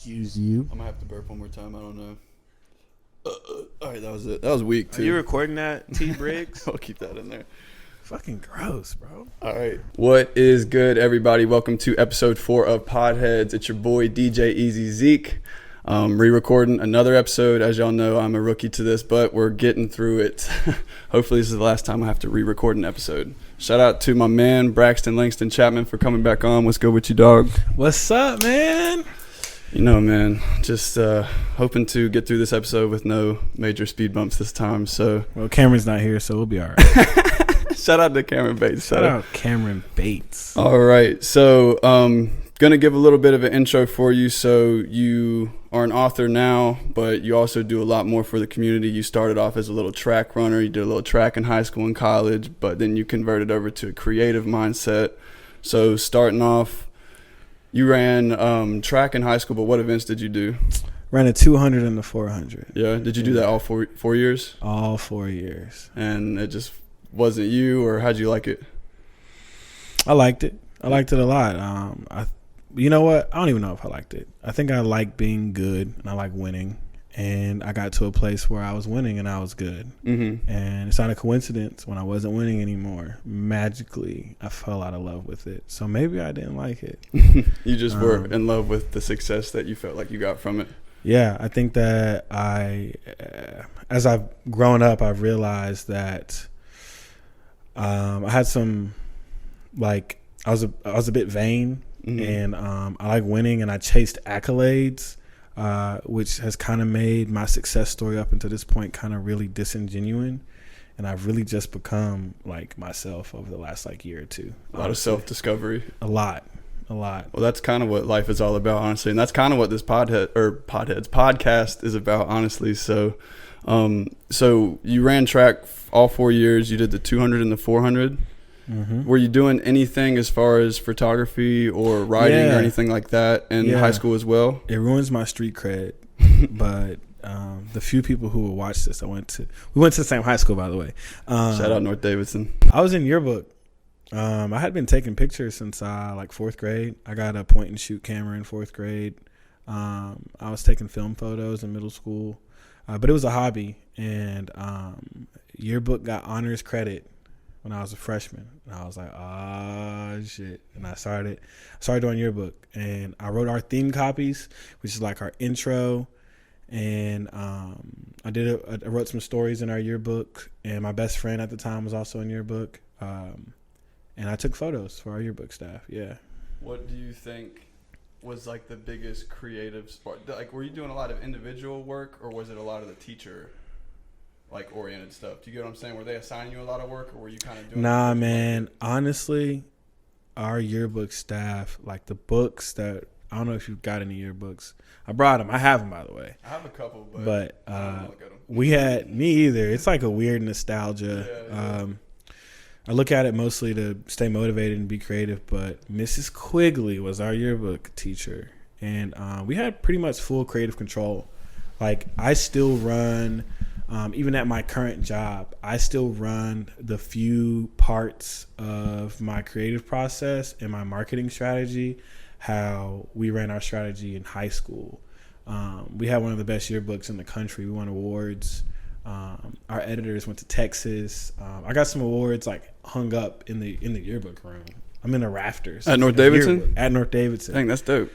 Excuse you. I'm gonna have to burp one more time. I don't know. All right, that was it. That was weak too. Are you recording that, T. Briggs? I'll keep that in there. Fucking gross, bro. All right. What is good, everybody? Welcome to episode 4 of Podheads. It's your boy DJ Easy Zeke. Re-recording another episode. As y'all know, I'm a rookie to this, but we're getting through it. Hopefully, this is the last time I have to re-record an episode. Shout out to my man Braxton Langston-Chapman for coming back on. What's good with you, dog? What's up, man? You know, man, just hoping to get through this episode with no major speed bumps this time. So, well, Cameron's not here, so we'll be all right. Shout out to Cameron Bates. Shout out Cameron Bates. All right, so gonna give a little bit of an intro for you. So you are an author now, but you also do a lot more for the community. You started off as a little track runner. You did a little track in high school and college, but then you converted over to a creative mindset. So starting off, you ran track in high school, but what events did you do? Ran a 200 and a 400. Yeah, did you do that all four years? All 4 years. And it just wasn't you, or how'd you like it? I liked it. I liked it a lot. You know what? I don't even know if I liked it. I think I like being good and I like winning. And I got to a place where I was winning and I was good. Mm-hmm. And it's not a coincidence. When I wasn't winning anymore, magically, I fell out of love with it. So maybe I didn't like it. You just were in love with the success that you felt like you got from it. Yeah, I think that as I've grown up, I've realized that I had some, like, I was a bit vain. Mm-hmm. And I like winning, and I chased accolades, which has kind of made my success story up until this point kind of really disingenuine. And I've really just become like myself over the last year or two. A lot of self-discovery. A lot. Well, that's kind of what life is all about, honestly. And that's kind of what this Podheads podcast is about, honestly. So, so you ran track all 4 years. You did the 200 and the 400. Mm-hmm. Were you doing anything as far as photography or writing or anything like that in high school as well? It ruins my street cred, but the few people who will watch this, we went to the same high school, by the way. Shout out North Davidson. I was in yearbook. I had been taking pictures since 4th grade. I got a point and shoot camera in 4th grade. I was taking film photos in middle school, but it was a hobby. And yearbook got honors credit when I was a freshman, and I was like, shit. And I started doing yearbook, and I wrote our theme copies, which is like our intro. And I wrote some stories in our yearbook, and my best friend at the time was also in yearbook. And I took photos for our yearbook staff. Yeah. What do you think was like the biggest creative spark? Like, were you doing a lot of individual work, or was it a lot of the teacher oriented stuff? Do you get what I'm saying? Were they assigning you a lot of work, or were you kind of doing? Nah, man. Honestly, our yearbook staff, like the books that, I don't know if you've got any yearbooks. I brought them. I have them, by the way. I have a couple, but I don't look at them. We had, me either. It's like a weird nostalgia. Yeah. I look at it mostly to stay motivated and be creative, but Mrs. Quigley was our yearbook teacher, and we had pretty much full creative control. Like, I still run, even at my current job, I still run the few parts of my creative process and my marketing strategy, how we ran our strategy in high school. We had one of the best yearbooks in the country. We won awards. Our editors went to Texas. I got some awards hung up in the yearbook room. I'm in the rafters at North Davidson. At North Davidson, dang, that's dope.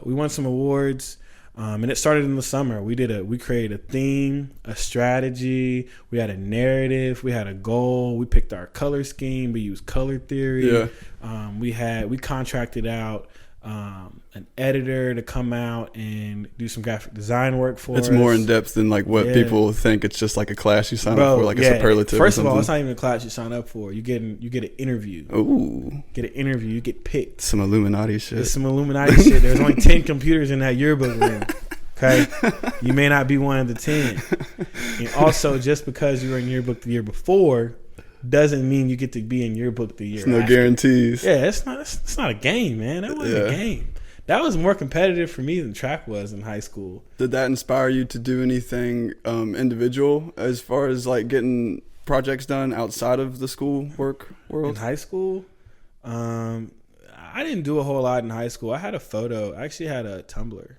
We won some awards, and it started in the summer. We created a theme, a strategy. We had a narrative. We had a goal. We picked our color scheme. We used color theory. Yeah. We contracted out an editor to come out and do some graphic design work for us. It's more in depth than what people think. It's just like a class you sign up for, a superlative. First of all, it's not even a class you sign up for. You get an interview. Ooh. Get an interview. You get picked. Some Illuminati shit. It's some Illuminati shit. There's only 10 computers in that yearbook room. Okay? You may not be one of the 10. And also, just because you were in yearbook the year before doesn't mean you get to be in yearbook the year after. No guarantees. Yeah, it's not a game, man. That wasn't a game. That was more competitive for me than track was in high school. Did that inspire you to do anything individual as far as getting projects done outside of the school work world? In high school, I didn't do a whole lot in high school. I had a photo. I actually had a Tumblr.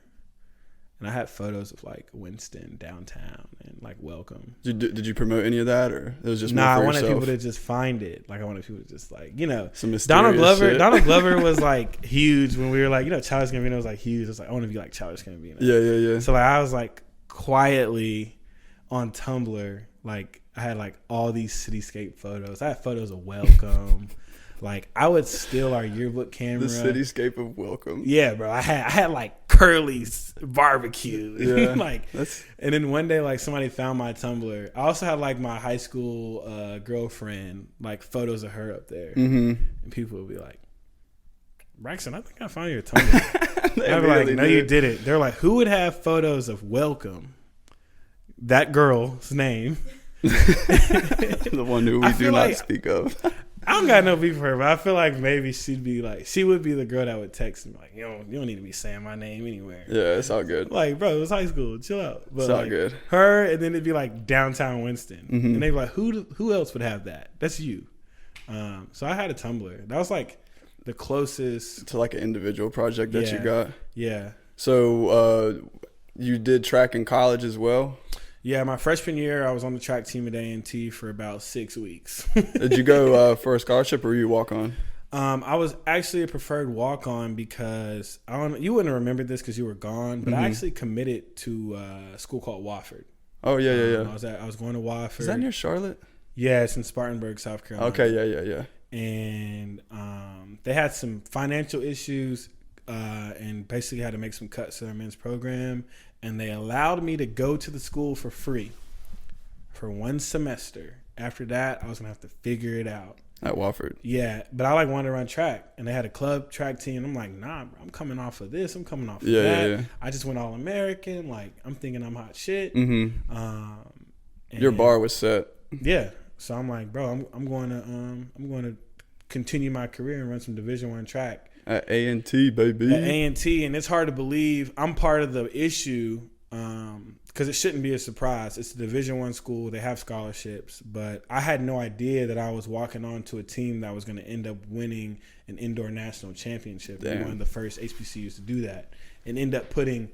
And I had photos of like Winston downtown and like welcome. Did you promote any of that, or it was just Nah, I more for wanted yourself? people to just find it. Like I wanted people to just like, you know, Some Donald mysterious Glover. shit. Donald Glover was like huge when we were like, you know, Childish Gambino was like huge. I was like, I want to be like Childish Gambino. Yeah. So like I was like quietly on Tumblr, like I had like all these cityscape photos. I had photos of welcome. Like I would steal our yearbook camera. The cityscape of welcome. Yeah, bro. I had like Curly's barbecue. Yeah, like, and then one day like somebody found my Tumblr. I also had like my high school girlfriend, like photos of her up there, and people would be like, "Braxton, I think I found your Tumblr." I'd be like, "No, you didn't." They're like, "Who would have photos of welcome?" That girl's name. The one who we do not speak of. I don't got no beef for her, but I feel like maybe she would be the girl that would text me like, you don't need to be saying my name anywhere. Yeah, it's all good. Like, bro, it was high school. Chill out. But it's all like, good. Her, and then it'd be like downtown Winston, and they'd be like, who else would have that? That's you. So I had a Tumblr. That was like the closest to like an individual project that you got. Yeah. So you did track in college as well? Yeah, my freshman year, I was on the track team at A&T for about 6 weeks. Did you go for a scholarship, or were you walk on? I was actually a preferred walk-on because you wouldn't have remembered this because you were gone, but I actually committed to a school called Wofford. Oh yeah. I was going to Wofford. Is that near Charlotte? Yeah, it's in Spartanburg, South Carolina. Okay, yeah. And they had some financial issues and basically had to make some cuts to their men's program. And they allowed me to go to the school for free for 1 semester. After that, I was going to have to figure it out. At Wofford. Yeah, but I like wanted to run track. And they had a club track team. I'm like, nah, bro, I'm coming off of this. I'm coming off of that. Yeah. I just went All-American. Like, I'm thinking I'm hot shit. Your bar was set. Yeah. So I'm like, bro, I'm going to continue my career and run some Division I track. At A&T, baby. At A&T, and it's hard to believe I'm part of the issue because it shouldn't be a surprise. It's a Division I school. They have scholarships, but I had no idea that I was walking on to a team that was going to end up winning an indoor national championship. We were one of the first HBCUs to do that and end up putting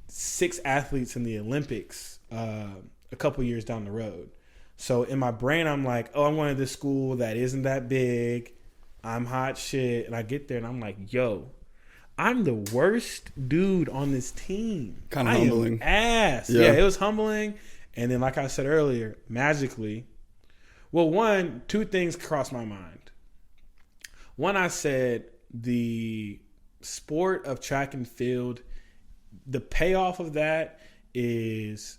6 athletes in the Olympics a couple years down the road. So in my brain, I'm like, oh, I'm going to this school that isn't that big. I'm hot shit. And I get there and I'm like, yo, I'm the worst dude on this team. Kind of humbling. Ass. Yeah, it was humbling. And then, like I said earlier, magically, well, 2 things crossed my mind. One, I said the sport of track and field, the payoff of that is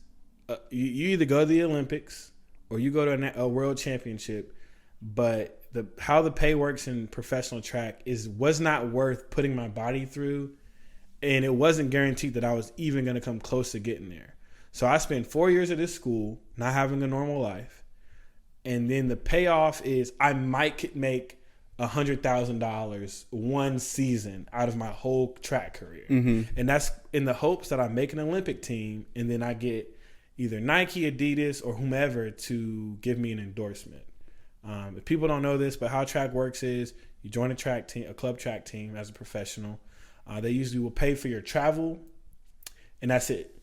you either go to the Olympics or you go to a world championship, but how the pay works in professional track was not worth putting my body through, and it wasn't guaranteed that I was even going to come close to getting there. So I spent 4 years at this school, not having a normal life, and then the payoff is I might make $100,000 one season out of my whole track career, and that's in the hopes that I make an Olympic team, and then I get either Nike, Adidas, or whomever to give me an endorsement. If people don't know this, but how track works is you join a track team, a club track team as a professional. They usually will pay for your travel, and that's it.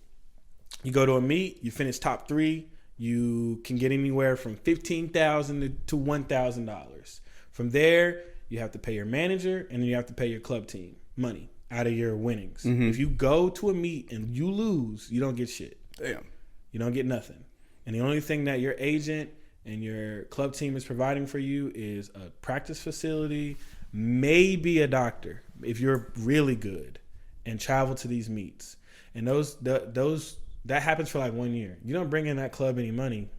You go to a meet, you finish top 3, you can get anywhere from $15,000 to $1,000. From there, you have to pay your manager, and then you have to pay your club team money out of your winnings. If you go to a meet and you lose, you don't get shit. Damn. You don't get nothing. And the only thing that your agent and your club team is providing for you is a practice facility, maybe a doctor if you're really good, and travel to these meets. And that happens for like 1 year. You don't bring in that club any money.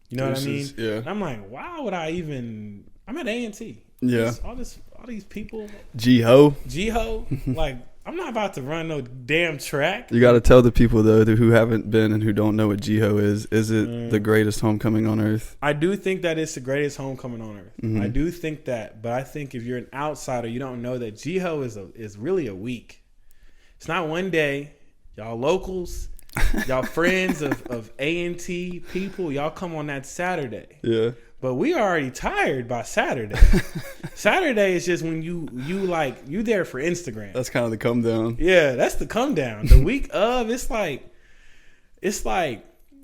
You know what I mean? Yeah. And I'm like, why would I even? I'm at A&T. Yeah. All these people. G-Ho. Like, I'm not about to run no damn track. You got to tell the people, though, who haven't been and who don't know what G-Ho is. Is it the greatest homecoming on earth? I do think that it's the greatest homecoming on earth. I do think that. But I think if you're an outsider, you don't know that G-Ho is really a week. It's not one day. Y'all locals, y'all friends of A&T people, y'all come on that Saturday. Yeah. But we already tired by Saturday. Saturday is just when you there for Instagram. That's kind of the come down. Yeah, that's the come down. The week of, it's like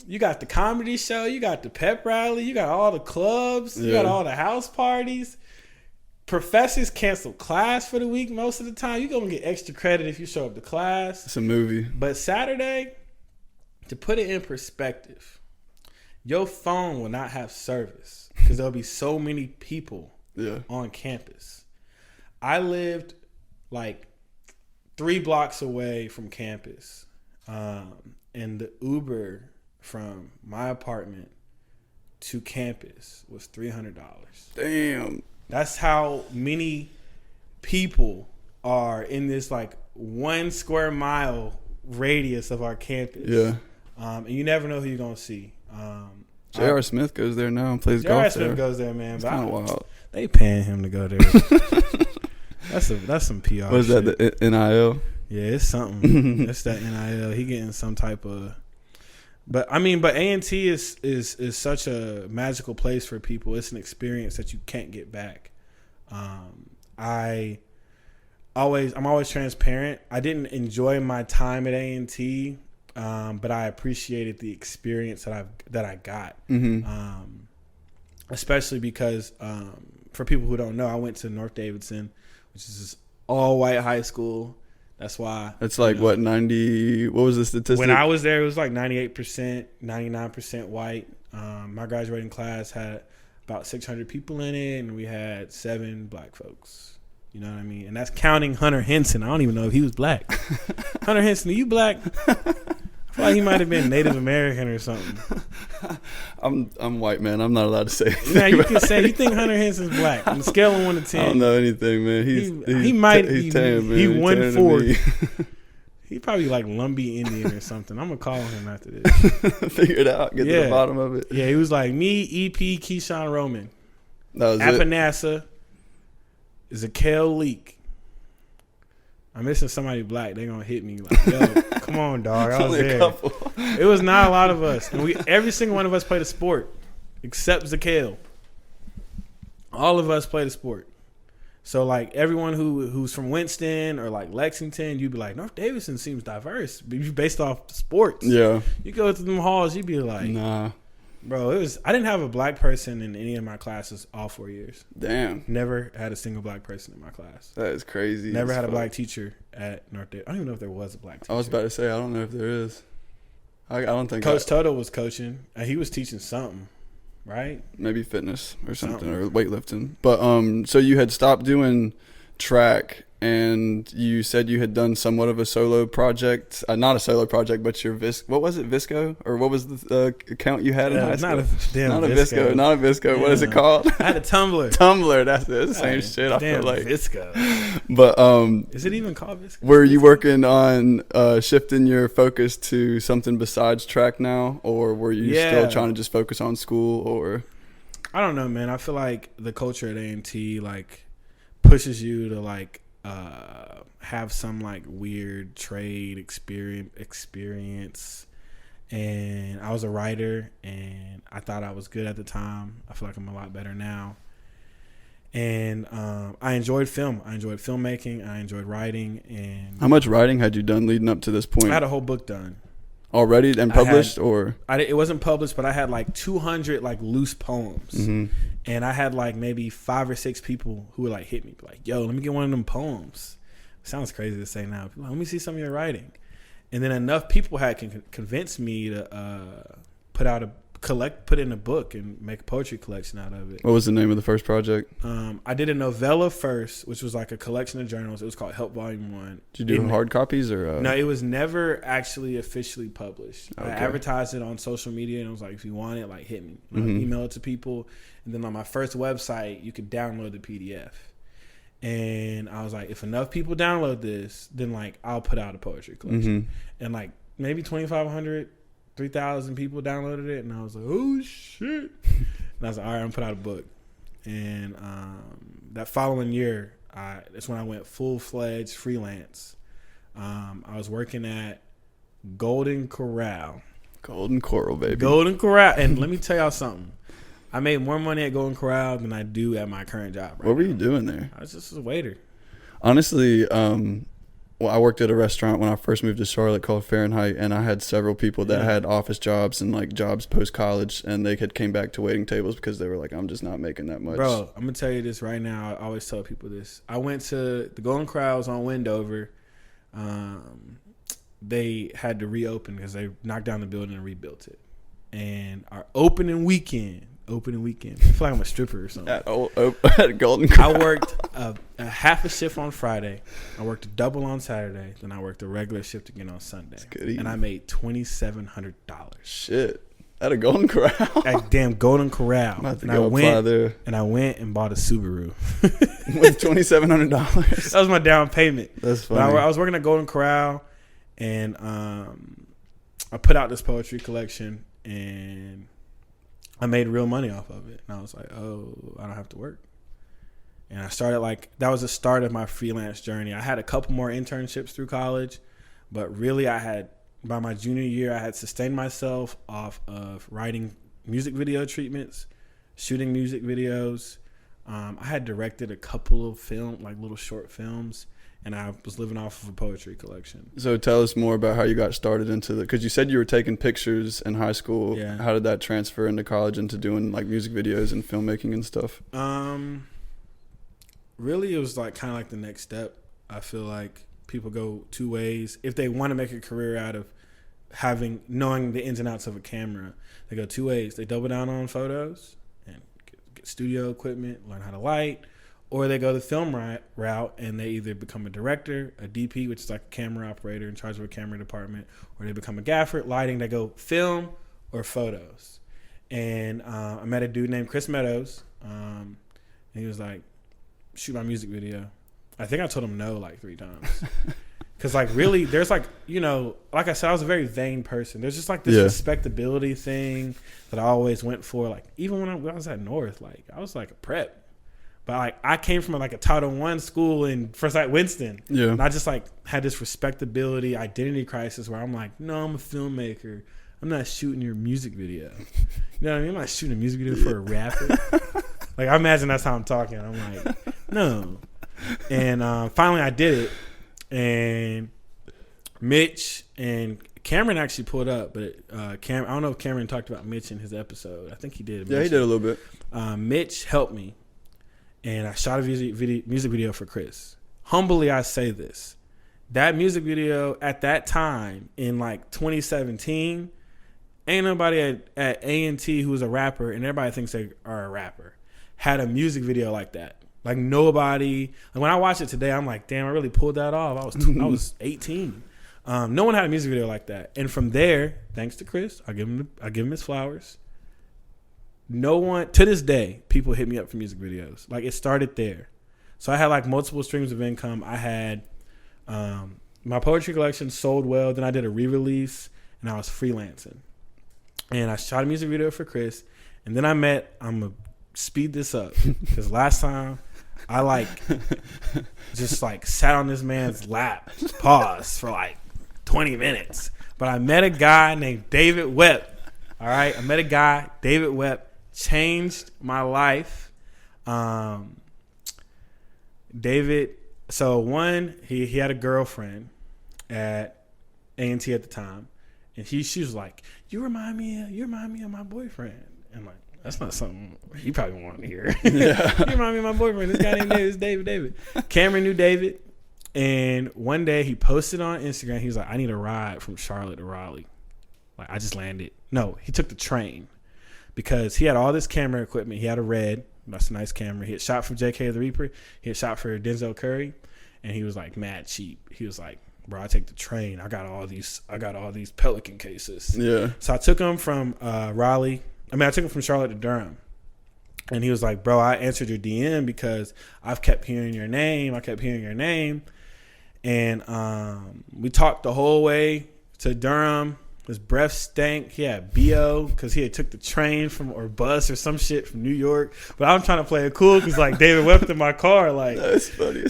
you got the comedy show, you got the pep rally, you got all the clubs, you got all the house parties. Professors cancel class for the week most of the time. You're going to get extra credit if you show up to class. It's a movie. But Saturday, to put it in perspective, your phone will not have service because there'll be so many people on campus. I lived like 3 blocks away from campus, and the Uber from my apartment to campus was $300. Damn. That's how many people are in this like 1 square mile radius of our campus. Yeah. And you never know who you're gonna see. J.R. Smith goes there now and plays golf there. J.R. Smith goes there, man. It's kind of wild. They paying him to go there. That's some PR. What is that? The NIL? Yeah, it's something. That's that NIL. He getting some type of. But A&T is such a magical place for people. It's an experience that you can't get back. I'm always transparent. I didn't enjoy my time at A&T. But I appreciated the experience that I got, especially because for people who don't know, I went to North Davidson, which is this all white high school. That's why it's like what 90. What was the statistic? When I was there, it was like 98%, 99% white. My graduating class had about 600 people in it, and we had 7 black folks. You know what I mean? And that's counting Hunter Henson. I don't even know if he was black. Hunter Henson, are you black? I feel like he might have been Native American or something. I'm white, man. I'm not allowed to say anything. Now you can say you think Hunter Henson's black. On a scale of 1 to 10. I don't know anything, man. He's tan, man. He 140. He probably like Lumbee Indian or something. I'm gonna call him after this. Figure it out. Get to the bottom of it. Yeah, he was like me, EP, Keyshawn Roman, that was Apanassa, Zakel Leak. I'm missing somebody black. They gonna hit me like, yo, come on, dog. I was there. It was not a lot of us, and every single one of us played a sport, except Zakel. All of us played a sport. So like everyone who's from Winston or like Lexington, you'd be like, North Davidson seems diverse, based off sports. Yeah. You go to them halls, you'd be like, nah. Bro, I didn't have a black person in any of my classes all 4 years. Damn. Never had a single black person in my class. That is crazy. Never had a black teacher at North Davidson. I don't even know if there was a black teacher. I was about to say, I don't know if there is. I don't think Coach Toto was coaching, and he was teaching something, right? Maybe fitness or something or weightlifting. But so you had stopped doing track, and you said you had done somewhat of a solo project. Not a solo project, but your what was it, Visco? Or what was the account you had in high school? Not a Visco. Not a Visco. Yeah. What is it called? I had a Tumblr. Tumblr, that's it. It's the same shit, I feel like. Visco. But is it even called Visco? Were you working on shifting your focus to something besides track now? Or were you still trying to just focus on school? Or I don't know, man. I feel like the culture at A&T like pushes you to like have some like weird trade experience, and I was a writer, and I thought I was good at the time. I feel like I'm a lot better now, and I enjoyed film. I enjoyed filmmaking. I enjoyed writing. And how much writing had you done leading up to this point? I had a whole book done already and published, it wasn't published, but I had like 200 like loose poems. And I had like maybe 5 or 6 people who would like hit me like, yo, let me get one of them poems. Sounds crazy to say now. People like, let me see some of your writing. And then enough people had convinced me to put it in a book and make a poetry collection out of it. What was the name of the first project? I did a novella first, which was like a collection of journals. It was called Help Volume 1. Did you do hard copies or? No, it was never actually officially published. Okay. I advertised it on social media, and it was like, if you want it, like hit me. Email it to people. And then on my first website, you could download the PDF. And I was like, if enough people download this, then like I'll put out a poetry collection. And like maybe 2,500, 3,000 people downloaded it, and I was like, oh shit. And I was like, all right, I'm gonna put out a book. And that following year, that's when I went full-fledged freelance. I was working at Golden Corral. Golden Coral, baby. Golden Corral. And let me tell y'all something. I made more money at Golden Corral than I do at my current job. Right What were now. you doing there? I was just a waiter. Honestly, well, I worked at a restaurant when I first moved to Charlotte called Fahrenheit, and I had several people that had office jobs and like jobs post college, and they came back to waiting tables because they were like, I'm just not making that much. Bro, I'm gonna tell you this right now. I always tell people this. I went to the Golden Corrals on Wendover. They had to reopen because they knocked down the building and rebuilt it. And our opening weekend. I feel like I'm a stripper or something. At Golden Corral. I worked a half a shift on Friday. I worked a double on Saturday. Then I worked a regular shift again on Sunday. And I made $2,700. Shit. At a Golden Corral? At damn Golden Corral. And I went and bought a Subaru. With $2,700. That was my down payment. That's funny. I was working at Golden Corral, and I put out this poetry collection, and I made real money off of it. And I was like, oh, I don't have to work. And I started that was the start of my freelance journey. I had a couple more internships through college, but really by my junior year, I had sustained myself off of writing music video treatments, shooting music videos. I had directed a couple of little short films, and I was living off of a poetry collection. So tell us more about how you got started into because you said you were taking pictures in high school. Yeah. How did that transfer into college into doing like music videos and filmmaking and stuff? Really, it was kind of the next step. I feel like people go two ways. If they want to make a career out of knowing the ins and outs of a camera, they go two ways. They double down on photos and get studio equipment, learn how to light, or they go the film route and they either become a director, a DP, which is like a camera operator in charge of a camera department, or they become a gaffer, lighting. They go film or photos. And I met a dude named Chris Meadows, and he was like, shoot my music video. I think I told him no 3 times. Because really, there's like I said, I was a very vain person. There's just this respectability thing that I always went for. Even when I was at North, I was a prep. But I came from a Title I school in Forsyth, Winston. Yeah. And I just had this respectability, identity crisis where I'm no, I'm a filmmaker. I'm not shooting your music video. You know what I mean? I'm not shooting a music video for a rapper. I imagine that's how I'm talking. I'm no. And finally I did it. And Mitch and Cameron actually pulled up, but I don't know if Cameron talked about Mitch in his episode. I think he did. Yeah, he did a little bit. Mitch helped me, and I shot a music video for Chris. Humbly, I say this. That music video at that time in 2017, ain't nobody at A&T who was a rapper, and everybody thinks they are a rapper, had a music video like that. Nobody. When I watch it today, I'm damn, I really pulled that off. I was 18. No one had a music video like that. And from there, thanks to Chris, I give him his flowers. No one to this day, people hit me up for music videos. It started there. So I had multiple streams of income. I had my poetry collection sold well. Then I did a re-release, and I was freelancing. And I shot a music video for Chris. And then I'm gonna speed this up because last time I just sat on this man's lap, pause for 20 minutes. But I met a guy named David Webb. All right, I met a guy, David Webb, changed my life. David, so one, he had a girlfriend at A&T at the time, and she was like, you remind me of my boyfriend. And that's not something he probably want to hear. Yeah. You remind me of my boyfriend. This guy named David. This David. Cameron knew David. And one day he posted on Instagram. He was like, I need a ride from Charlotte to Raleigh. I just landed. No, he took the train because he had all this camera equipment. He had a Red. That's a nice camera. He had shot for JK the Reaper. He had shot for Denzel Curry. And he was mad cheap. He was like, bro, I take the train. I got all these Pelican cases. Yeah. So I took him from Raleigh. I took him from Charlotte to Durham. And he was like, bro, I answered your DM because I've kept hearing your name. And we talked the whole way to Durham. His breath stank. He had BO because he had took the train or bus or some shit from New York. But I'm trying to play it cool because David wept in my car. That's funny.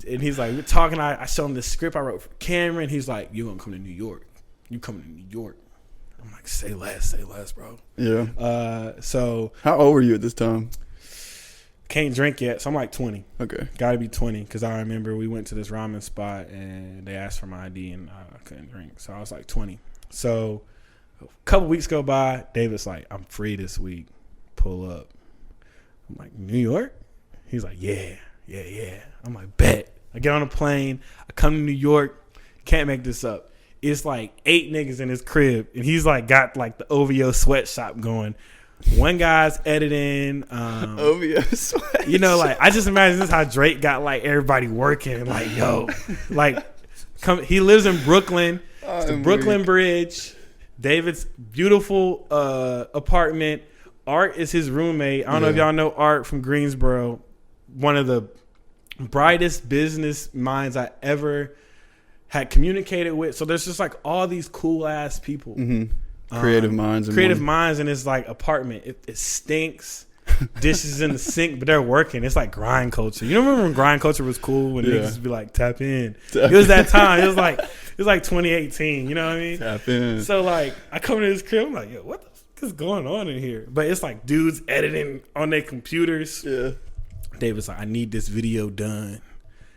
And he's we're talking. I show him the script I wrote for Cameron. He's like, you gonna come to New York. You coming to New York. I'm like, say less, bro. Yeah. So how old were you at this time? Can't drink yet, so I'm like 20. Okay. Got to be 20 because I remember we went to this ramen spot and they asked for my ID and I couldn't drink, so I was like 20. So a couple weeks go by, David's like, I'm free this week. Pull up. I'm like, New York? He's like, yeah. I'm like, bet. I get on a plane. I come to New York. Can't make this up. It's like 8 niggas in his crib, and he's like got like the OVO sweatshop going. One guy's editing. OVO sweatshop. You know, like I just imagine this is how Drake got like everybody working. Like, yo, like he lives in Brooklyn. It's the Brooklyn Bridge. David's beautiful apartment. Art is his roommate. I don't know if y'all know Art from Greensboro. One of the brightest business minds I ever had communicated with. So there's just like all these cool ass people. Mm-hmm. Creative minds. In his like apartment. It stinks. Dishes in the sink, but they're working. It's like grind culture. You remember when grind culture was cool when niggas would be like, tap in. It was that time. It was like 2018. You know what I mean? Tap in. So like I come to his crib, I'm like, yo, what the fuck is going on in here? But it's like dudes editing on their computers. Yeah. David's like, I need this video done.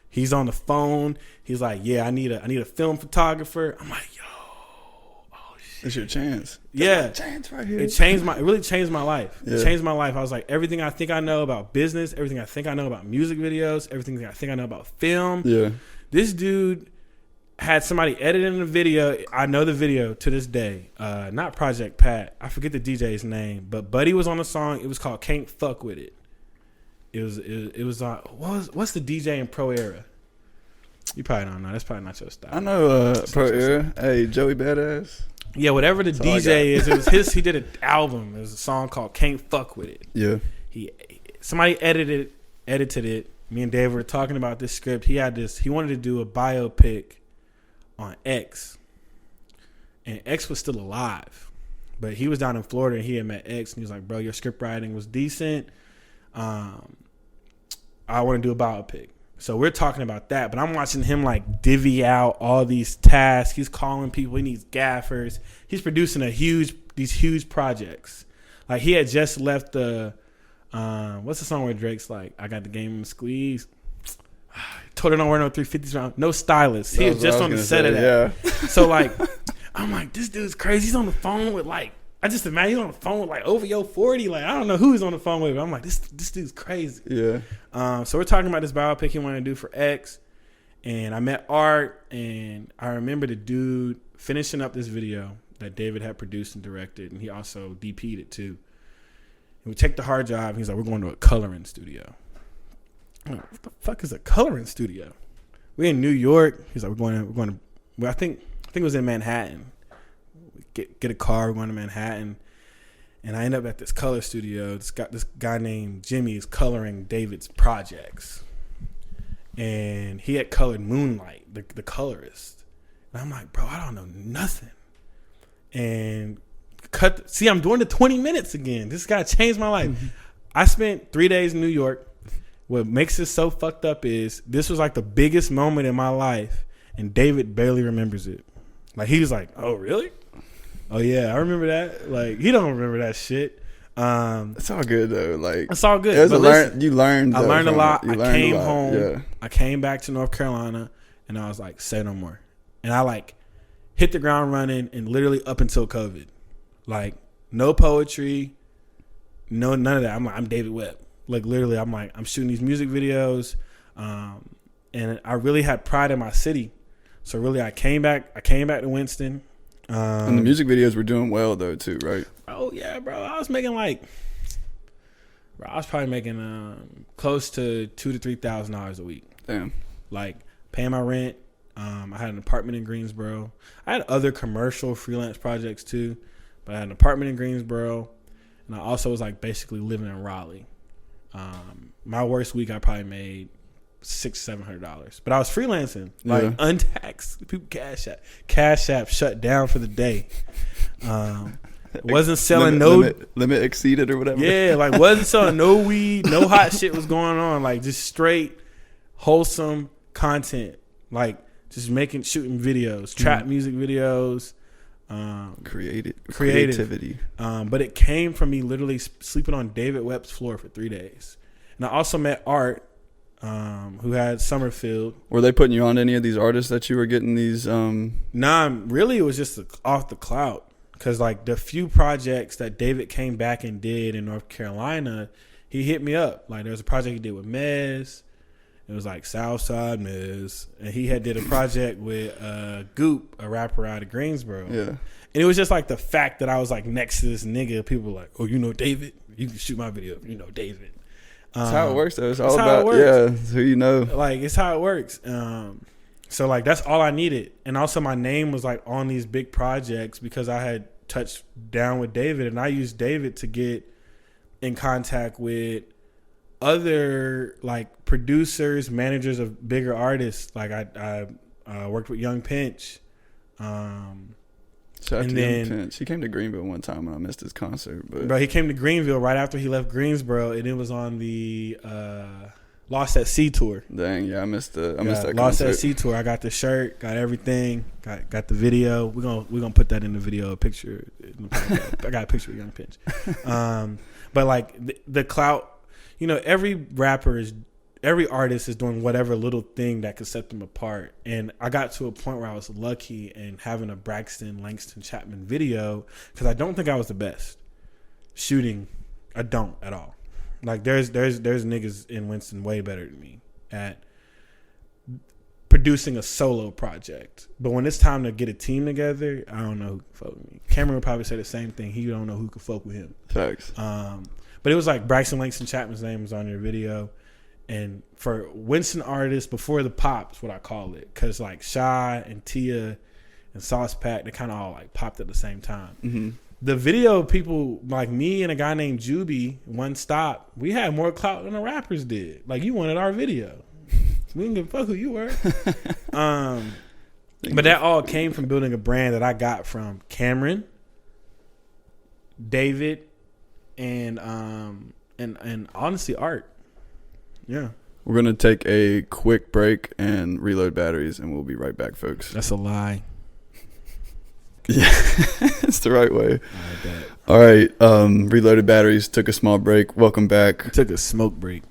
He's on the phone. He's like, yeah, I need a film photographer. I'm like, yo, oh shit. It's your chance. Yeah. That's my chance right here. It really changed my life. Yeah. It changed my life. I was like, everything I think I know about business, everything I think I know about music videos, everything I think I know about film. Yeah. This dude had somebody editing the video. I know the video to this day. Not Project Pat. I forget the DJ's name, but Buddy was on the song. It was called Can't Fuck With It. It was what's the DJ in Pro Era? You probably don't know. That's probably not your style. I know Pro Era. Hey, Joey Badass. Yeah, whatever the DJ is, it was his. He did an album. It was a song called "Can't Fuck With It." Yeah. Somebody edited it. Me and Dave were talking about this script. He wanted to do a biopic on X, and X was still alive, but he was down in Florida and he had met X, and he was like, "Bro, your script writing was decent. I want to do a biopic." So we're talking about that, but I'm watching him like divvy out all these tasks. He's calling people. He needs gaffers. He's producing these huge projects. Like he had just left the what's the song where Drake's like, I got the game in the squeeze. Told her don't wear no 350s around. No stylist. He was just on the set of that. Yeah. So like, I'm like, this dude's crazy. He's on the phone with like, I just imagine he's on the phone with like OVO 40. Like, I don't know who he's on the phone with, but I'm like, this dude's crazy. Yeah. So we're talking about this biopic he wanted to do for X. And I met Art, and I remember the dude finishing up this video that David had produced and directed, and he also DP'd it too. And we take the hard drive, and he's like, we're going to a coloring studio. I'm like, what the fuck is a coloring studio? We're in New York. He's like, we're going to well, I think it was in Manhattan. Get a car, we're going to Manhattan, and I end up at this color studio. This guy named Jimmy is coloring David's projects, and he had colored Moonlight, the colorist. And I'm like, bro, I don't know nothing. And I'm doing the 20 minutes again. This guy changed my life. Mm-hmm. I spent 3 days in New York. What makes this so fucked up is this was like the biggest moment in my life, and David barely remembers it. Like he was like, oh really? Oh yeah, I remember that. Like he don't remember that shit. It's all good though. Like it's all good. You learned. I learned a lot. I came home. Yeah. I came back to North Carolina, and I was like, say no more. And I like hit the ground running, and literally up until COVID, like no poetry, none of that. I'm David Webb. Like literally, I'm shooting these music videos, and I really had pride in my city. So really, I came back to Winston. And the music videos were doing well though too, right? Oh yeah, bro. I was probably making close to $2,000 to $3,000 a week. Damn. Like paying my rent. I had an apartment in Greensboro. I had other commercial freelance projects too, but I had an apartment in Greensboro, and I also was like basically living in Raleigh. My worst week, I probably made $600-700, but I was freelancing, like untaxed. People Cash App shut down for the day. Wasn't selling limit exceeded or whatever. Yeah, like wasn't selling no weed, no hot shit was going on. Like just straight wholesome content, like just shooting videos, trap music videos. Creativity. But it came from me literally sleeping on David Webb's floor for 3 days. And I also met Art, who had Summerfield. Were they putting you on any of these artists that you were getting these? Nah, really, it was just off the clout. Because, like, the few projects that David came back and did in North Carolina, he hit me up. Like, there was a project he did with Mez. It was, like, Southside Mez. And he had did a project with Goop, a rapper out of Greensboro. Yeah. And it was just, like, the fact that I was, like, next to this nigga. People were like, oh, you know David? You can shoot my video if you know David. That's how it works, though. It's all about, who you know. Like, it's how it works. So, like, that's all I needed. And also my name was, like, on these big projects because I had touched down with David. And I used David to get in contact with other, like, producers, managers of bigger artists. Like, I worked with Young Pinch. Shout out to Young Pinch. He came to Greenville one time and I missed his concert. But he came to Greenville right after he left Greensboro. And it was on the Lost at Sea tour. Dang, yeah, I missed that concert. Lost at Sea tour. I got the shirt, got everything, got the video. We're gonna put that in the video, a picture. I got a picture of Young Pinch. But like the clout, you know, every artist is doing whatever little thing that could set them apart. And I got to a point where I was lucky in having a Braxton Langston-Chapman video because I don't think I was the best shooting. I don't at all. Like there's niggas in Winston way better than me at producing a solo project. But when it's time to get a team together, I don't know who can fuck with me. Cameron would probably say the same thing. He don't know who can fuck with him. Facts. But it was like Braxton Langston-Chapman's name was on your video. And for Winston artists, before the pops, what I call it. Because like Shy and Tia and Sauce Pack, they kind of all like popped at the same time. Mm-hmm. The video people like me and a guy named Juby, One Stop, we had more clout than the rappers did. Like you wanted our video. We didn't give a fuck who you were. But that all came from building a brand that I got from Cameron, David, and honestly Art. Yeah. We're gonna take a quick break and reload batteries, and we'll be right back, folks. That's a lie. Yeah, it's the right way. All right, reloaded batteries. Took a small break. Welcome back. Took a smoke break.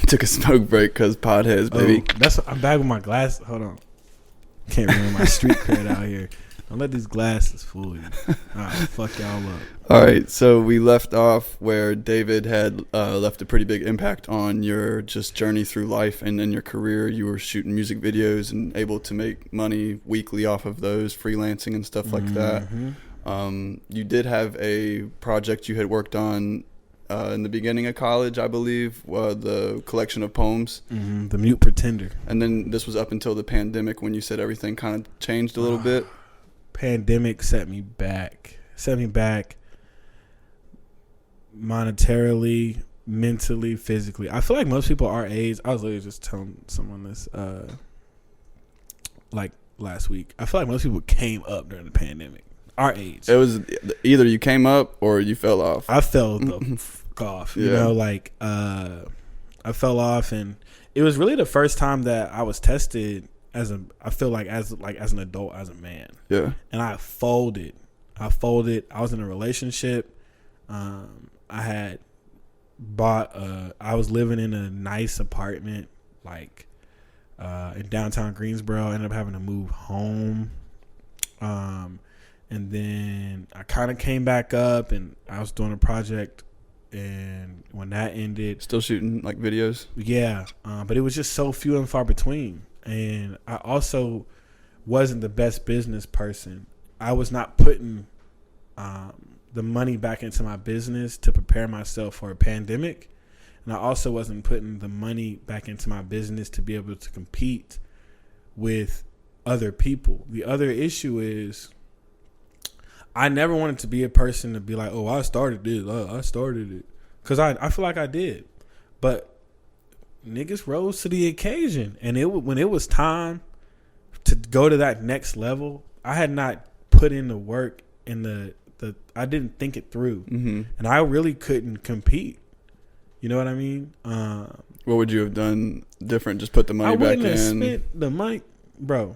Took a smoke break because Podheads, baby. I'm back with my glasses. Hold on. Can't remember my street cred out here. Don't let these glasses fool you. All right, fuck y'all up. All right, so we left off where David had left a pretty big impact on your just journey through life and in your career. You were shooting music videos and able to make money weekly off of those, freelancing and stuff like that. You did have a project you had worked on in the beginning of college, I believe, the collection of poems. The Mute Pretender. And then this was up until the pandemic when you said everything kind of changed a little bit. Pandemic set me back monetarily, mentally, physically. I feel like most people our age, I was literally just telling someone this like last week. I feel like most people came up during the pandemic. Our age. It was either you came up or you fell off. I fell the fuck off. You know, like I fell off, and it was really the first time that I was tested as an adult, as a man. Yeah. And I folded. I was in a relationship. I had bought I was living in a nice apartment like in downtown Greensboro. I ended up having to move home. And then I kind of came back up and I was doing a project, and when that ended, still shooting like videos. Yeah. But it was just so few and far between. And I also wasn't the best business person. I was not putting the money back into my business to prepare myself for a pandemic. And I also wasn't putting the money back into my business to be able to compete with other people. The other issue is I never wanted to be a person to be like, oh, I started this. I started it. Because I feel like I did. But niggas rose to the occasion. And when it was time to go to that next level, I had not put in the work and I didn't think it through. Mm-hmm. And I really couldn't compete. You know what I mean? What would you have done different? Just put the money back in? I wouldn't have spent the money. Bro,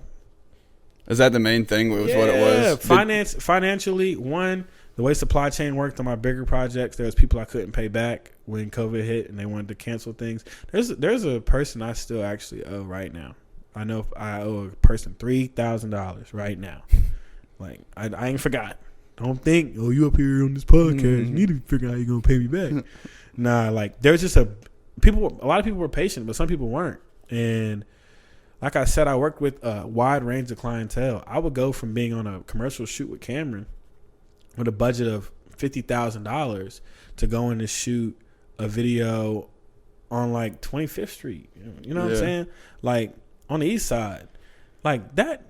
Is that the main thing? Was what it was? Financially, one, the way supply chain worked on my bigger projects, there was people I couldn't pay back when COVID hit and they wanted to cancel things. There's a person I still actually owe right now. I know I owe a person $3,000 right now. Like, I ain't forgot. Don't think, oh, you up here on this podcast, you need to figure out how you're going to pay me back. Nah, like, there's just a lot of people were patient, but some people weren't. And like I said, I worked with a wide range of clientele. I would go from being on a commercial shoot with Cameron with a budget of $50,000 to going to shoot a video on like 25th Street. You know what I'm saying? Like, on the east side. Like, that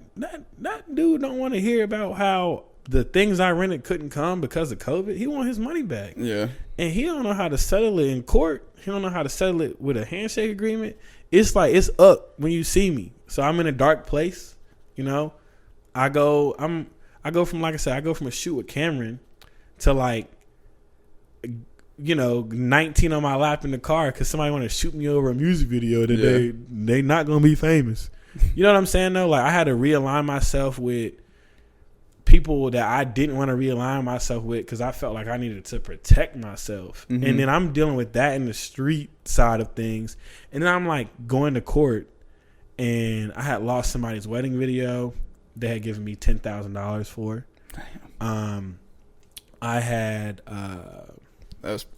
dude don't want to hear about how the things I rented couldn't come because of COVID. He want his money back. Yeah. And he don't know how to settle it in court. He don't know how to settle it with a handshake agreement. It's like, it's up when you see me. So I'm in a dark place, you know. I go from, like I said, I go from a shoot with Cameron to like, you know, 19 on my lap in the car because somebody want to shoot me over a music video that they not gonna be famous. You know what I'm saying though? Like, I had to realign myself with people that I didn't want to realign myself with because I felt like I needed to protect myself. And then I'm dealing with that in the street side of things. And then I'm like going to court and I had lost somebody's wedding video they had given me $10,000 for. Damn. I had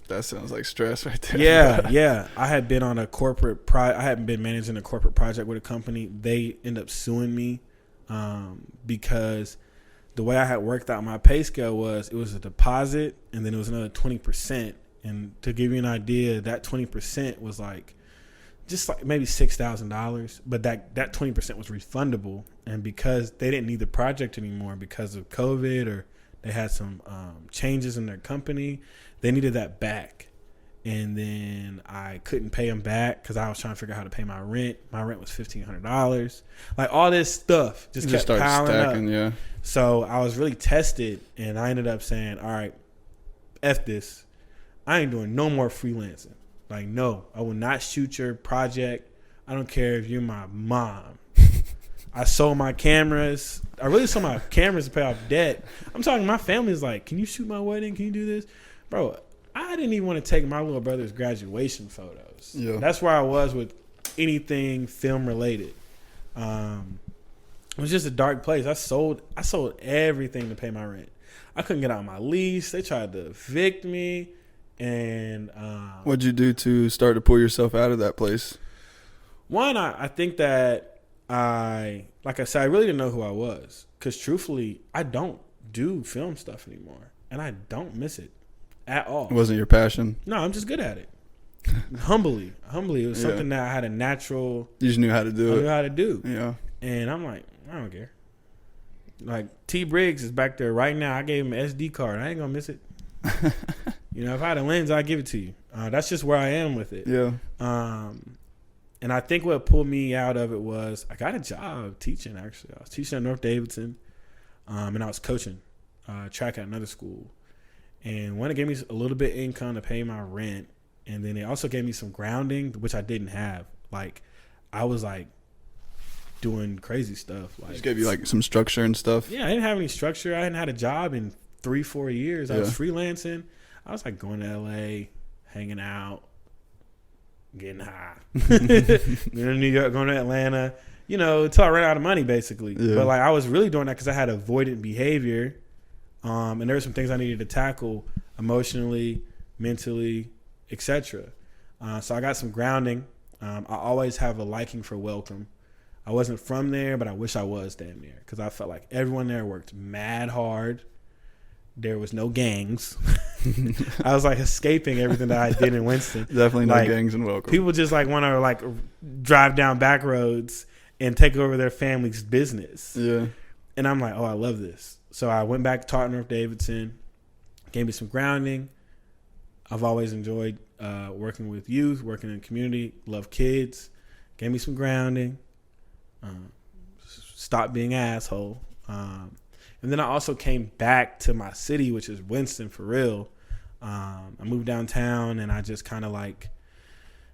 that sounds like stress right there. Yeah. I had been on a corporate I hadn't been managing a corporate project with a company. They ended up suing me because the way I had worked out my pay scale was it was a deposit and then it was another 20%. And to give you an idea, that 20% was like just like maybe $6,000, but that 20% was refundable. And because they didn't need the project anymore because of COVID or they had some changes in their company, they needed that back. And then I couldn't pay them back because I was trying to figure out how to pay my rent. My rent was $1,500. Like, all this stuff just kept piling stacking, up. Yeah. So I was really tested, and I ended up saying, all right, F this. I ain't doing no more freelancing. Like, no, I will not shoot your project. I don't care if you're my mom. I sold my cameras. I really sold my cameras to pay off debt. I'm talking, my family's like, can you shoot my wedding? Can you do this? Bro, I didn't even want to take my little brother's graduation photos. Yeah. That's where I was with anything film related. It was just a dark place. I sold everything to pay my rent. I couldn't get out of my lease. They tried to evict me. And what'd you do to start to pull yourself out of that place? One, I think that like I said, I really didn't know who I was. Because truthfully, I don't do film stuff anymore. And I don't miss it at all. It wasn't your passion? No, I'm just good at it. Humbly. It was something that I had a natural... You just knew how to do it. I knew how to do. Yeah. And I'm like, I don't care. Like, T. Briggs is back there right now. I gave him an SD card. I ain't going to miss it. You know, if I had a lens, I'd give it to you. That's just where I am with it. Yeah. And I think what pulled me out of it was I got a job teaching, actually. I was teaching at North Davidson, and I was coaching track at another school. And one, it gave me a little bit of income to pay my rent. And then it also gave me some grounding, which I didn't have. Like, I was, like, doing crazy stuff. Like, just gave you, like, some structure and stuff? Yeah, I didn't have any structure. I hadn't had a job in 3-4 years. I was freelancing. I was, like, going to L.A., hanging out, getting high. Going to New York, going to Atlanta. You know, until I ran out of money, basically. Yeah. But, like, I was really doing that because I had avoidant behavior. And there were some things I needed to tackle emotionally, mentally, etc. So I got some grounding. I always have a liking for Welcome. I wasn't from there, but I wish I was damn near because I felt like everyone there worked mad hard. There was no gangs. I was like escaping everything that I did in Winston. Definitely no gangs in Welcome. People just like want to like drive down back roads and take over their family's business. Yeah. And I'm like, oh, I love this. So I went back, taught North Davidson, gave me some grounding. I've always enjoyed working with youth, working in the community, love kids. Gave me some grounding. Stopped being an asshole. And then I also came back to my city, which is Winston for real. I moved downtown and I just kind of like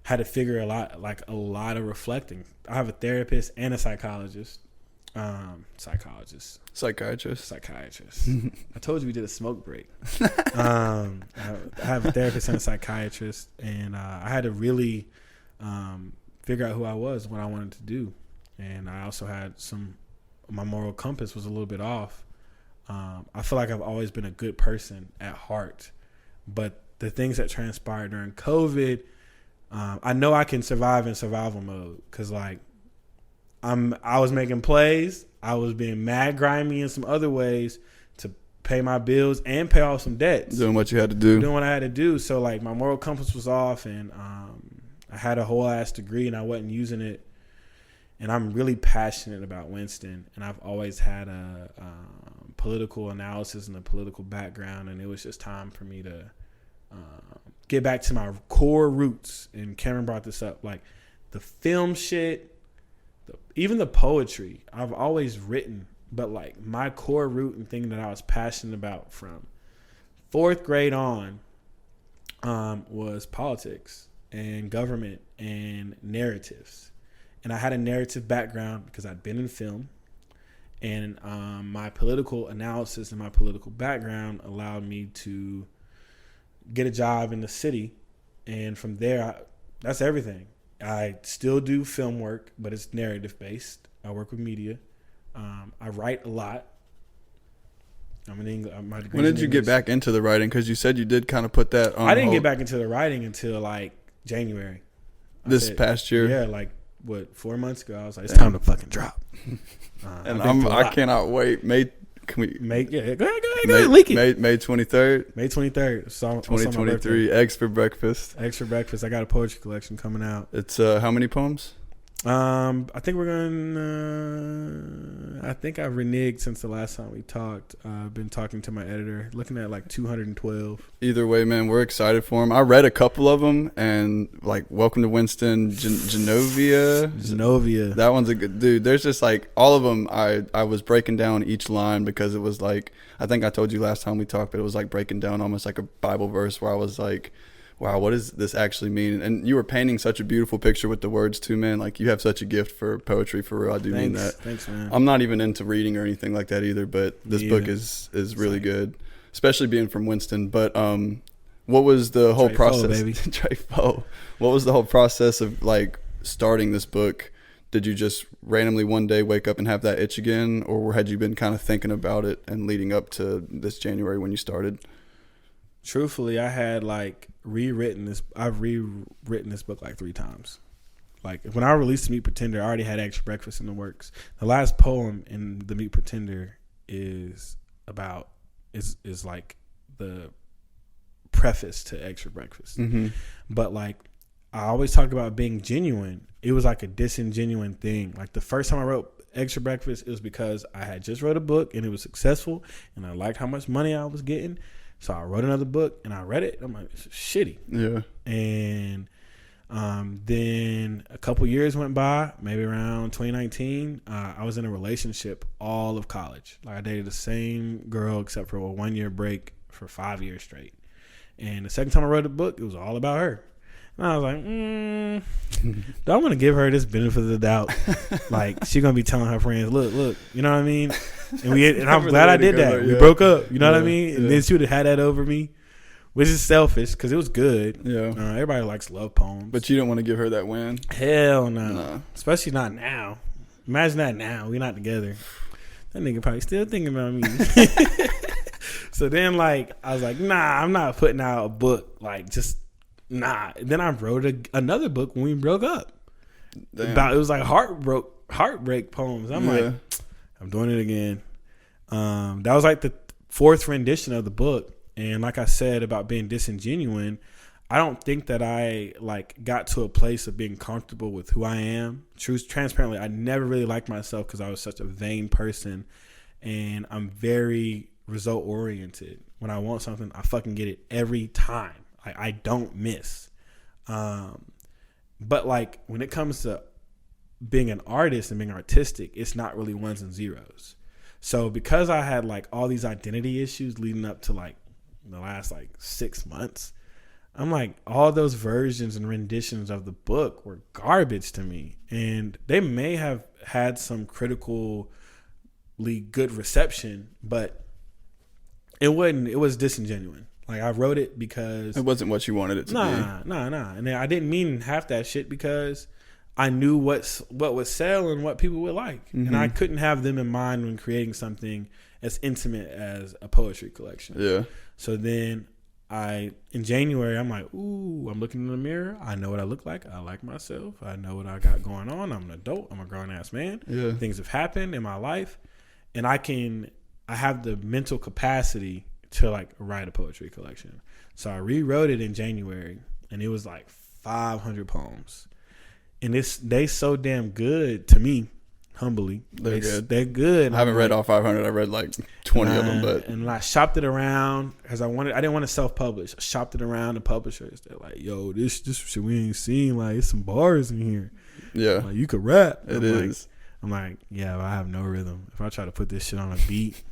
had to figure a lot of reflecting. I have a therapist and a psychologist. Psychologist. Psychiatrist. I told you we did a smoke break. I have a therapist and a psychiatrist, and I had to really figure out who I was, what I wanted to do, and I also had my moral compass was a little bit off. I feel like I've always been a good person at heart, but the things that transpired during COVID, I know I can survive in survival mode because like I was making plays. I was being mad grimy in some other ways to pay my bills and pay off some debts. Doing what you had to do. Doing what I had to do. So like my moral compass was off, and I had a whole ass degree and I wasn't using it. And I'm really passionate about Winston, and I've always had a political analysis and a political background, and it was just time for me to get back to my core roots. And Cameron brought this up, like the film shit. Even the poetry, I've always written, but like my core root and thing that I was passionate about from 4th grade on was politics and government and narratives. And I had a narrative background because I'd been in film, and my political analysis and my political background allowed me to get a job in the city. And from there, that's everything. I still do film work, but it's narrative based. I work with media. I write a lot. I'm in English. When did you get back into the writing? Because you said you did kind of put that on. I didn't get back into the writing until like January. Past year? Yeah, like 4 months ago. I was like, it's time to fucking drop. And I cannot wait. Can we go ahead, leak it. May 23rd. May 23rd. 2023. Eggs for breakfast. I got a poetry collection coming out. It's how many poems? I think we're going. I think I've reneged since the last time we talked. I've been talking to my editor, looking at like 212. Either way, man, we're excited for them. I read a couple of them, and like Welcome to Winston, Genovia. That one's a good dude. There's just like all of them. I was breaking down each line because it was like, I think I told you last time we talked, but it was like breaking down almost like a Bible verse where I was like, wow, what does this actually mean? And you were painting such a beautiful picture with the words too, man. Like you have such a gift for poetry, for real. I do mean that. Thanks, man. I'm not even into reading or anything like that either, but this book is really good, especially being from Winston. But what was the whole process? What was the whole process of like starting this book? Did you just randomly one day wake up and have that itch again, or had you been kind of thinking about it and leading up to this January when you started? Truthfully, I had like rewritten this. I've rewritten this book like 3 times. Like when I released Meat Pretender, I already had Extra Breakfast in the works. The last poem in the Meat Pretender is like the preface to Extra Breakfast. Mm-hmm. But like I always talk about being genuine. It was like a disingenuine thing. Like the first time I wrote Extra Breakfast, it was because I had just wrote a book and it was successful, and I liked how much money I was getting. So I wrote another book and I read it. I'm like, it's shitty. Yeah. And then a couple years went by, maybe around 2019. I was in a relationship all of college. Like I dated the same girl except for a 1-year break for 5 years straight. And the second time I wrote a book, it was all about her. And I was like, do I want to give her this benefit of the doubt? Like she's gonna be telling her friends, look, you know what I mean? And I'm glad I did that. We broke up, you know what I mean? And then she would have had that over me, which is selfish because it was good. Yeah, everybody likes love poems, but you don't want to give her that win. Hell no, especially not now. Imagine that now we're not together. That nigga probably still thinking about me. So then, like, I was like, nah, I'm not putting out a book. Like, just nah. And then I wrote another book when we broke up. Damn. It was like heartbreak poems. I'm like, I'm doing it again. That was like the 4th rendition of the book. And like I said about being disingenuine, I don't think that I like got to a place of being comfortable with who I am. Transparently, I never really liked myself because I was such a vain person, and I'm very result oriented. When I want something, I fucking get it every time. I don't miss. But like when it comes to being an artist and being artistic, it's not really ones and zeros. So because I had like all these identity issues leading up to like the last like 6 months, I'm like, all those versions and renditions of the book were garbage to me. And they may have had some critically good reception, but it was disingenuous. Like, I wrote it because it wasn't what you wanted it to be. Nah. And then I didn't mean half that shit because I knew what would sell and what people would like. Mm-hmm. And I couldn't have them in mind when creating something as intimate as a poetry collection. Yeah. So then in January, I'm like, ooh, I'm looking in the mirror. I know what I look like. I like myself. I know what I got going on. I'm an adult. I'm a grown-ass man. Yeah. Things have happened in my life. And I have the mental capacity to like write a poetry collection. So I rewrote it in January, and it was like 500 poems. And they so damn good to me, humbly. They're good. They're good. I haven't read all 500. I read like 20 of them, but and I shopped it around because I didn't want to self-publish. I shopped it around to publishers. They're like, "Yo, this shit we ain't seen. Like, it's some bars in here. Yeah, like, you could rap." It is. I'm like, yeah, but I have no rhythm. If I try to put this shit on a beat.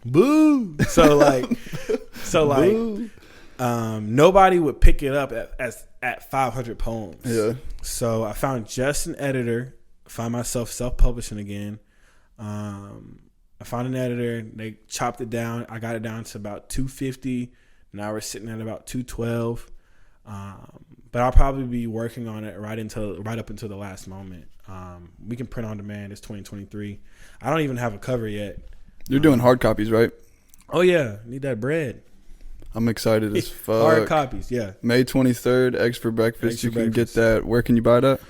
Boo. So Boo. Nobody would pick it up at 500 poems. Yeah. So I found just an editor. Find myself self-publishing again. I found an editor. They chopped it down. I got it down to about 250. Now we're sitting at about 212. But I'll probably be working on it right up until the last moment. We can print on demand. It's 2023. I don't even have a cover yet. You're doing hard copies, right? Oh, yeah. Need that bread. I'm excited as fuck. Hard copies, yeah. May 23rd, Eggs for Breakfast. You can get that. Where can you buy that?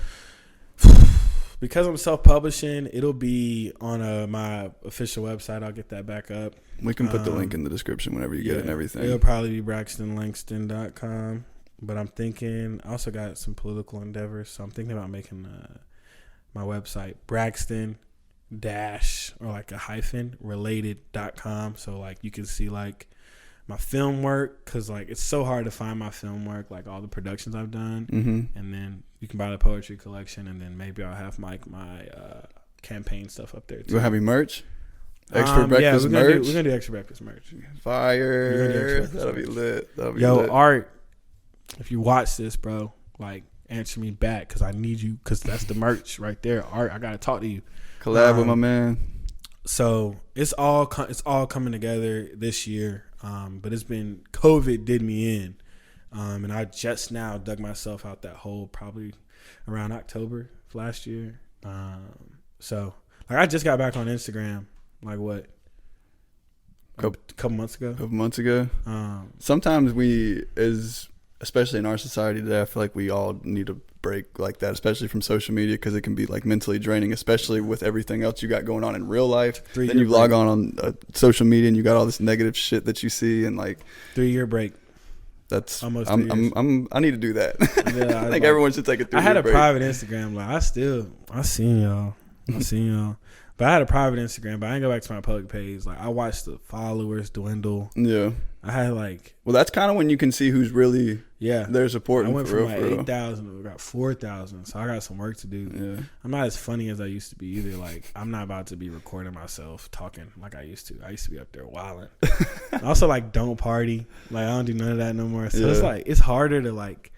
Because I'm self-publishing, it'll be on my official website. I'll get that back up. We can put the link in the description whenever you get it and everything. It'll probably be BraxtonLangston.com. But I'm thinking, I also got some political endeavors, so I'm thinking about making my website Braxton or like a hyphen related.com. So like you can see like my film work, because like it's so hard to find my film work, like all the productions I've done. Mm-hmm. And then you can buy the poetry collection, and then maybe I'll have my campaign stuff up there too. You'll have your merch? Extra breakfast merch? We're gonna do extra breakfast merch. Fire. That'll be lit. Yo, Art, if you watch this, bro, like answer me back, because I need you, because that's the merch right there. Art, I gotta talk to you. Collab with my man. So it's all coming together this year. But it's been COVID did me in, and I just now dug myself out that hole probably around October of last year. So like I just got back on Instagram, like what, a couple months ago. Sometimes especially in our society today, I feel like we all need a break like that, especially from social media, because it can be like mentally draining, especially with everything else you got going on in real life. Then you log on social media and you got all this negative shit that you see, and like 3-year break. That's almost 3 years. I need to do that. Yeah, I think everyone should take a 3-year break. I had a private Instagram. Like I seen y'all. But I had a private Instagram, but I didn't go back to my public page. Like I watched the followers dwindle. Yeah. I had like. Well, that's kind of when you can see who's really their support. I went from like 8,000 to got 4,000, so I got some work to do. Yeah. I'm not as funny as I used to be either. Like I'm not about to be recording myself talking like I used to. I used to be up there wilding. I also like don't party. Like I don't do none of that no more. So it's like it's harder to like,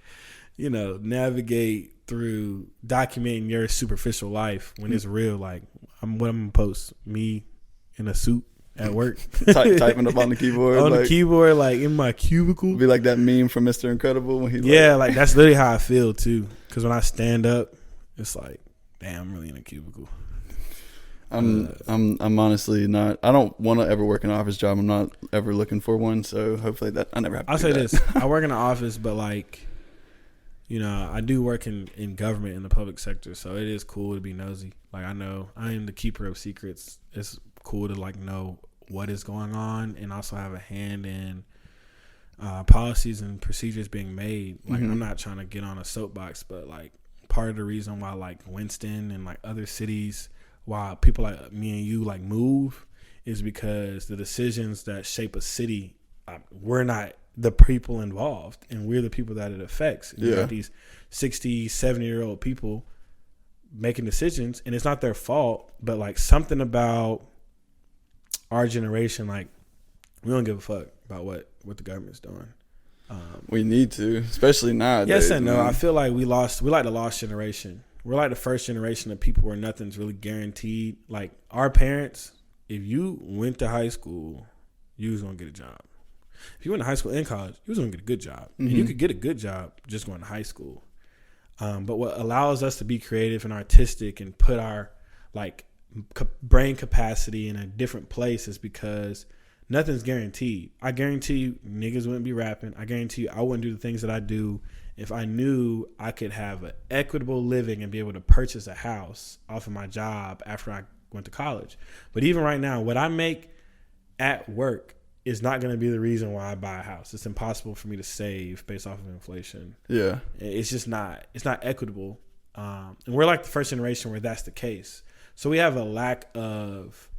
navigate through documenting your superficial life when it's real. Like I'm gonna post me in a suit at work, typing up on the keyboard, the keyboard, like in my cubicle. Be like that meme from Mr. Incredible when he like that's literally how I feel too. Because when I stand up, it's like, damn, I'm really in a cubicle. I'm honestly not. I don't want to ever work an office job. I'm not ever looking for one. So hopefully that I never have to. I'll say this: I work in an office, but like, I do work in government in the public sector, so it is cool to be nosy. Like I know I am the keeper of secrets. It's cool to like know what is going on and also have a hand in policies and procedures being made. Like I'm not trying to get on a soapbox, but like part of the reason why like Winston and like other cities, why people like me and you like move, is because the decisions that shape a city, we're not the people involved, and we're the people that it affects. You got these 60, 70-year-old people making decisions, and it's not their fault, but like something about our generation, like we don't give a fuck about what the government's doing. We need to, especially nowadays. Yes and no. I feel like we like the lost generation. we're like the first generation of people where nothing's really guaranteed. Like our parents, if you went to high school, you was gonna get a job. If you went to high school and college, you was gonna get a good job, and you could get a good job just going to high school. But what allows us to be creative and artistic and put our like brain capacity in a different place is because nothing's guaranteed. I guarantee you niggas wouldn't be rapping. I guarantee you I wouldn't do the things that I do if I knew I could have an equitable living and be able to purchase a house off of my job after I went to college. But even right now, what I make at work is not going to be the reason why I buy a house. It's impossible for me to save based off of inflation. Yeah. It's just not, it's not equitable. And we're like the first generation where that's the case. So we have a lack of,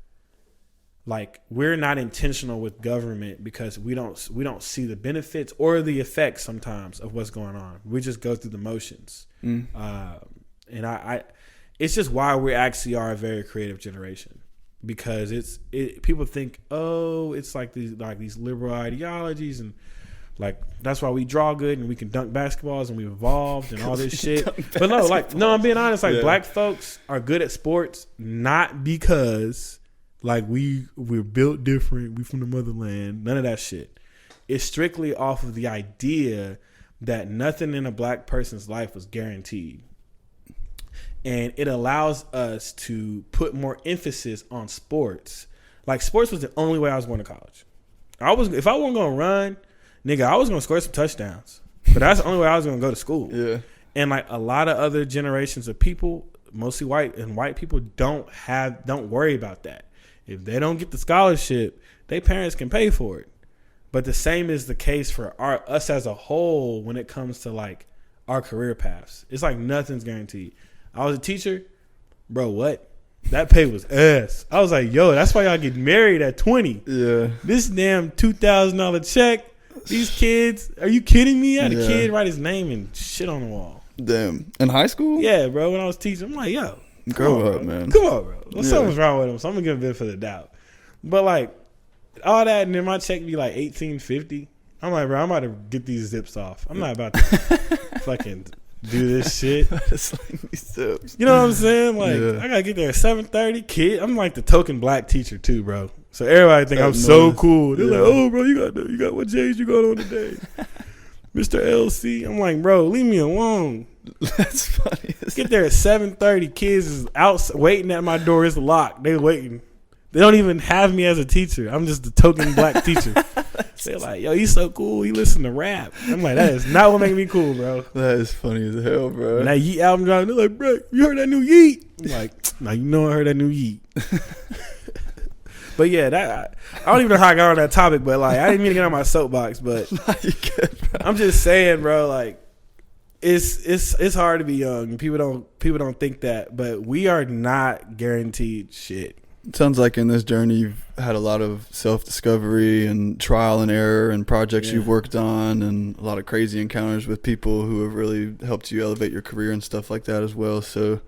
like, we're not intentional with government because we don't see the benefits or the effects sometimes of what's going on. We just go through the motions. And it's just why we actually are a very creative generation, because people think, oh, it's like these liberal ideologies, and like that's why we draw good and we can dunk basketballs and we've evolved and all this shit. But no, I'm being honest. Like black folks are good at sports not because like we're built different, we from the motherland, none of that shit. It's strictly off of the idea that nothing in a black person's life was guaranteed. And it allows us to put more emphasis on sports. Like sports was the only way I was going to college. If I wasn't gonna run, nigga, I was gonna score some touchdowns. But that's the only way I was gonna go to school. Yeah. And like a lot of other generations of people, mostly white, and white people don't worry about that. If they don't get the scholarship, their parents can pay for it. But the same is the case for us as a whole when it comes to like our career paths. It's like nothing's guaranteed. I was a teacher, bro. What? That pay was ass. I was like, yo, that's why y'all get married at 20. Yeah. This damn $2,000 check. These kids, are you kidding me? I had a kid write his name and shit on the wall. Damn. In high school? Yeah, bro. When I was teaching, I'm like, yo, grow up, man. Come on, bro. Something's wrong with him, so I'm gonna give him a benefit of the doubt. But like all that, and then my check be like $18.50. I'm like, bro, I'm about to get these zips off. I'm not about to fucking do this shit. You know what I'm saying? Like, I gotta get there at 7:30. Kid, I'm like the token black teacher too, bro. So everybody think I'm so cool. They're like, oh, bro, you got what J's you got on today, Mr. LC. I'm like, bro, leave me alone. That's funny. Get there at 7:30. Kids is out waiting at my door. It's locked. They waiting. They don't even have me as a teacher. I'm just the token black teacher. They're like, yo, he's so cool. He listen to rap. I'm like, that is not what make me cool, bro. That is funny as hell, bro. And that Yeet album dropped. They're like, bro, you heard that new Yeet? I'm like, nah, you know I heard that new Yeet. But yeah, I don't even know how I got on that topic, but like I didn't mean to get on my soapbox, but you good, bro. I'm just saying, bro, like it's hard to be young, and people don't think that, but we are not guaranteed shit. It sounds like in this journey you've had a lot of self-discovery and trial and error and projects you've worked on, and a lot of crazy encounters with people who have really helped you elevate your career and stuff like that as well. So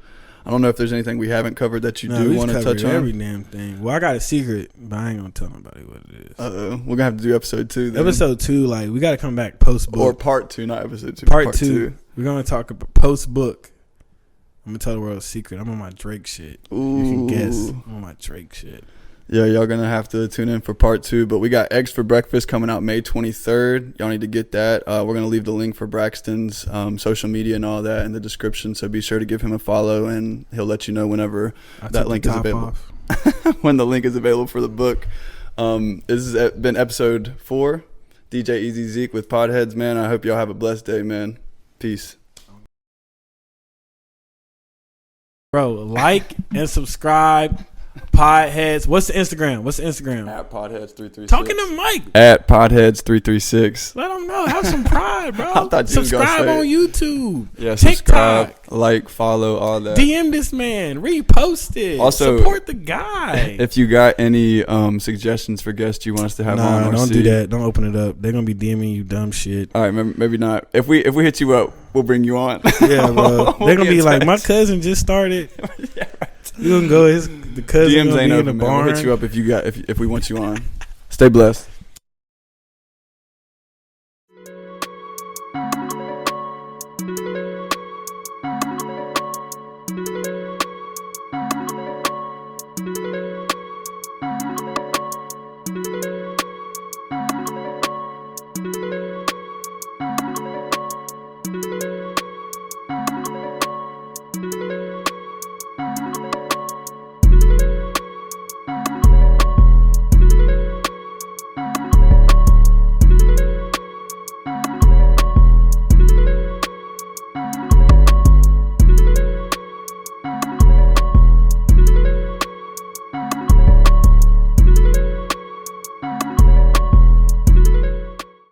I don't know if there's anything we haven't covered that you do want to touch on. Every damn thing. Well, I got a secret, but I ain't gonna tell nobody what it is. We're gonna have to do episode 2 then. Episode 2, like we gotta come back post book. Or part 2, not episode 2. Part 2. We're gonna talk about post book. I'm gonna tell the world a secret. I'm on my Drake shit. Ooh. You can guess. I'm on my Drake shit. Yeah, y'all gonna have to tune in for part 2. But we got Eggs for Breakfast coming out May 23rd. Y'all need to get that. We're gonna leave the link for Braxton's social media and all that in the description. So be sure to give him a follow, and he'll let you know whenever that link is available. When the link is available for the book. This has been episode 4. DJ Eazy Zeke with Podheads, man. I hope y'all have a blessed day, man. Peace. Bro, like and subscribe. Podheads. What's the Instagram? At Podheads336. Talking to Mike. At Podheads336. Let them know. Have some pride, bro. I thought you subscribe on YouTube. Yeah, subscribe, like, follow, all that. DM this man. Repost it. Also, support the guy. If you got any suggestions for guests you want us to have on, don't do that. Don't open it up. They're gonna be DMing you dumb shit. All right, maybe not. If we hit you up, we'll bring you on. Yeah, bro. They're gonna be like, my cousin just started. Yeah, right. You gonna go? The cousin DMs ain't open. We'll hit you up if we want you on. Stay blessed.